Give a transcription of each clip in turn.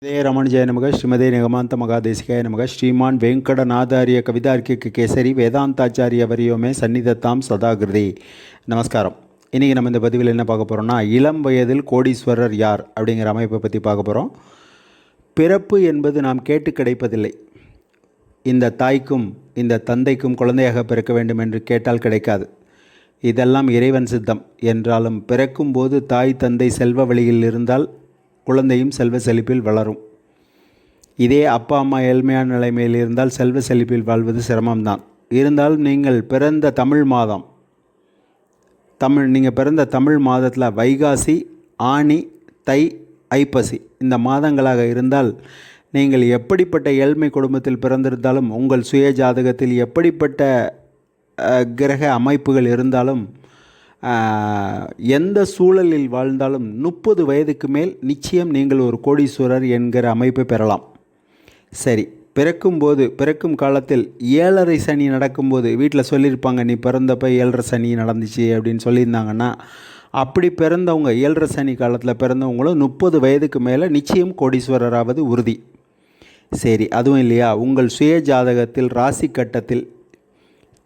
श्रीमते रमणजय नमः श्रीमते निगमांत महादेशिकाय नमः श्रीमान वेंकटनाथार्य कवितार्किक केसरी வேதாந்தாச்சாரிய வரியோமே சந்நிதத்தாம் சதாகிருதி. நமஸ்காரம். இன்றைக்கி நம்ம இந்த பதிவில் என்ன பார்க்க போகிறோம்னா, இளம் வயதில் கோடீஸ்வரர் யார் அப்படிங்கிற அமைப்பை பற்றி பார்க்க போகிறோம். பிறப்பு என்பது நாம் கேட்டு கிடைப்பதில்லை. இந்த தாய்க்கும் இந்த தந்தைக்கும் குழந்தையாக பிறக்க வேண்டும் என்று கேட்டால் கிடைக்காது. இதெல்லாம் இறைவன் சித்தம் என்றாலும் பிறக்கும்போது தாய் தந்தை செல்வ வழியில் இருந்தால் குழந்தையும் செல்வ செழிப்பில் வளரும். இதே அப்பா அம்மா ஏழ்மையான நிலைமையில் இருந்தால் செல்வ செழிப்பில் வாழ்வது சிரமம்தான். இருந்தாலும் நீங்கள் பிறந்த தமிழ் மாதத்தில் வைகாசி, ஆனி, தை, ஐப்பசி இந்த மாதங்களாக இருந்தால் நீங்கள் எப்படிப்பட்ட ஏழ்மை குடும்பத்தில் பிறந்திருந்தாலும், உங்கள் சுய ஜாதகத்தில் எப்படிப்பட்ட கிரக அமைப்புகள் இருந்தாலும், எந்த சூழலில் வாழ்ந்தாலும் 30 வயதுக்கு மேல் நிச்சயம் நீங்கள் ஒரு கோடீஸ்வரர் என்கிற அமைப்பை பெறலாம். சரி, பிறக்கும் காலத்தில் 7.5 சனி நடக்கும்போது வீட்டில் சொல்லியிருப்பாங்க, நீ பிறந்தப்போ 7.5 சனி நடந்துச்சு அப்படின்னு சொல்லியிருந்தாங்கன்னா, அப்படி பிறந்தவங்க 7.5 சனி காலத்தில் பிறந்தவங்களும் 30 வயதுக்கு மேலே நிச்சயம் கோடீஸ்வரராவது உறுதி. சரி, அதுவும் இல்லையா, உங்கள் சுய ஜாதகத்தில் ராசி கட்டத்தில்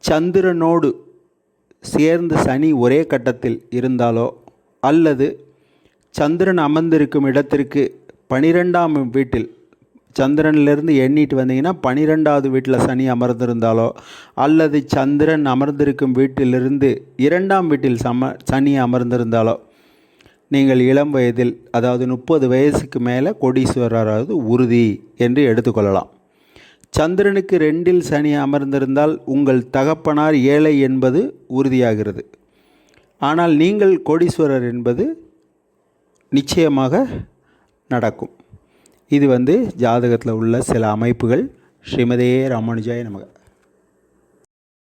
சந்திரனோடு சேர்ந்து சனி ஒரே கட்டத்தில் இருந்தாலோ, அல்லது சந்திரன் அமர்ந்திருக்கும் இடத்திற்கு 12ஆம் வீட்டில், சந்திரனிலிருந்து எண்ணிட்டு வந்தீங்கன்னா 12வது வீட்டில் சனி அமர்ந்திருந்தாலோ, அல்லது சந்திரன் அமர்ந்திருக்கும் வீட்டிலிருந்து 2ஆம் வீட்டில் சனி அமர்ந்திருந்தாலோ, நீங்கள் இளம் வயதில், அதாவது 30 வயசுக்கு மேலே கோடீஸ்வரராவது உறுதி என்று எடுத்துக்கொள்ளலாம். சந்திரனுக்கு 2இல் சனி அமர்ந்திருந்தால் உங்கள் தகப்பனார் ஏழை என்பது உறுதியாகிறது. ஆனால் நீங்கள் கோடீஸ்வரர் என்பது நிச்சயமாக நடக்கும். இது ஜாதகத்தில் உள்ள சில அமைப்புகள். ஸ்ரீமதே ராமானுஜாய நமக.